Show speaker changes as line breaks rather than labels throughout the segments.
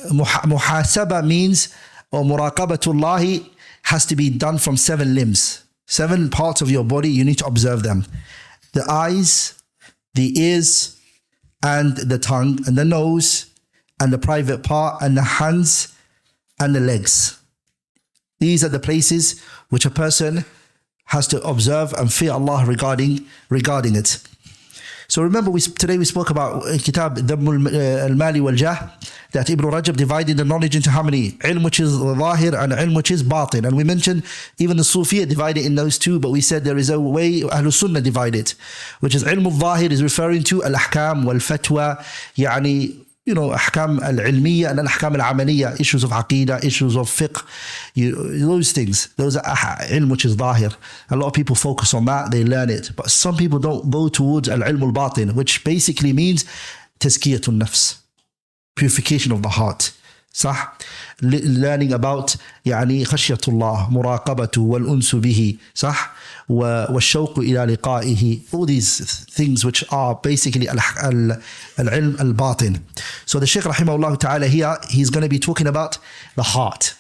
muhasaba means, or muraqabatullahi has to be done from 7 limbs. 7 parts of your body, you need to observe them. The eyes, the ears, and the tongue, and the nose, and the private part, and the hands, and the legs. These are the places which a person has to observe and fear Allah regarding it. So remember, today we spoke about Kitab Dhamm al-Mali wal-Jah, that Ibn Rajab divided the knowledge into how many? Ilm which is Zahir and Ilm which is Batin. And we mentioned even the Sufiya divided in those two, but we said there is a way Ahlul Sunnah divided, which is Ilm al-Zahir is referring to Al-Ahkam wal-Fatwa, Ahkam al-Ilmiya and Al-Ahkam al-Amaliya, issues of Aqidah, issues of fiqh, those things. Those are ilm which is Zahir. A lot of people focus on that, they learn it. But some people don't go towards al-Ilm al-Batin, which basically means Tazkiyah al-Nafs, purification of the heart. صح. Learning about خشية الله مراقبته والأنس به صح والشوق إلى لقائه, all these things which are basically العلم الباطن. So the Shaykh rahimahullah ta'ala here, he's going to be talking about the heart.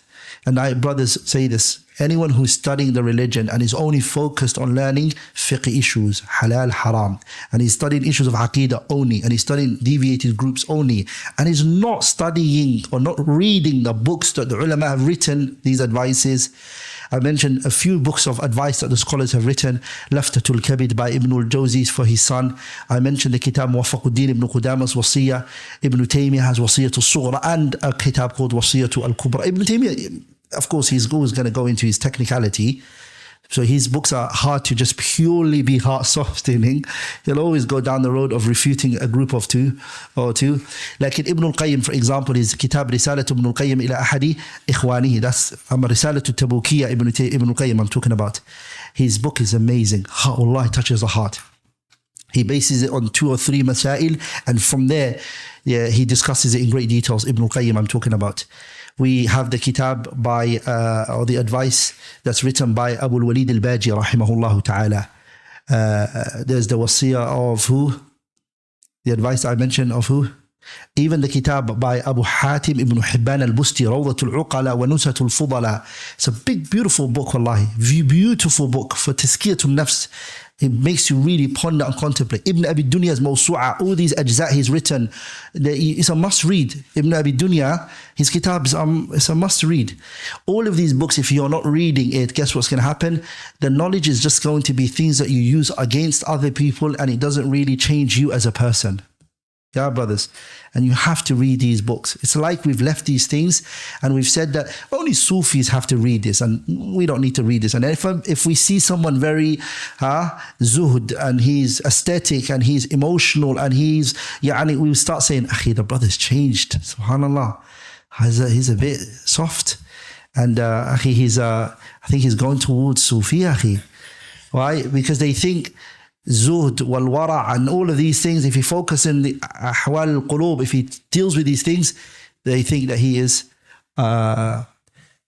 And I, brothers, say this: anyone who's studying the religion and is only focused on learning fiqh issues, halal, haram, and he's studying issues of aqidah only, and he's studying deviated groups only, and is not studying or not reading the books that the ulama have written, these advices. I mentioned a few books of advice that the scholars have written. Laftatul Kabid by Ibn al-Jawzi for his son. I mentioned the Kitab Muwaffaquddin Ibn Qudama's Wasiyah. Ibn Taymiyyah has Wasiyatul Sughra and a Kitab called Wasiyatul Al-Kubra. Ibn Taymiyyah, of course, he's always going to go into his technicality. So his books are hard to just purely be heart softening. He'll always go down the road of refuting a group of two. Like in Ibn al-Qayyim, for example, his Kitab Risalatu Ibn al-Qayyim ila ahadi ikhwanihi. That's Risalatu Tabukiyya Ibn al-Qayyim I'm talking about. His book is amazing. Allah, it touches the heart. He bases it on 2 or 3 masail, and from there, he discusses it in great details. Ibn al-Qayyim I'm talking about. We have the kitab by, or the advice that's written by Abu al-Walid al-Baji rahimahullah ta'ala. There's the wasiyah of who? The advice I mentioned of who? Even the kitab by Abu Hatim ibn Hibban al-Busti, Rawdatul Uqala wa Nusatul Fudala. It's a big, beautiful book, wallahi. Beautiful book for Tazkiyatul Nafs. It makes you really ponder and contemplate. Ibn Abi Dunya's Mawsu'a, all these ajza he's written, it's a must read. Ibn Abi Dunya, his kitab is a must read. All of these books, if you're not reading it, guess what's going to happen? The knowledge is just going to be things that you use against other people, and it doesn't really change you as a person. Yeah, brothers. And you have to read these books. It's like we've left these things and we've said that only Sufis have to read this and we don't need to read this. And if we see someone very zuhd and he's aesthetic and he's emotional and he's, we start saying, Akhi, the brother's changed. Subhanallah. He's a bit soft. And Akhi, I think he's going towards Sufi, Akhi. Why? Because they think Zuhd wal wara and all of these things, if he focuses in the ahwal al-qulub, if he deals with these things, they think that he is and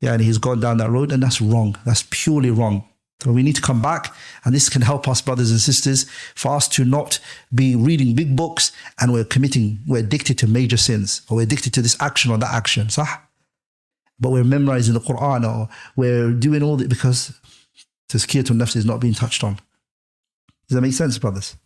he's gone down that road, and that's wrong. That's purely wrong. So we need to come back, and this can help us, brothers and sisters, for us to not be reading big books and we're addicted to major sins, or we're addicted to this action or that action, sah? But we're memorizing the Quran, or we're doing all that because Tazkiyatun Nafs is not being touched on. Does that make sense, brothers?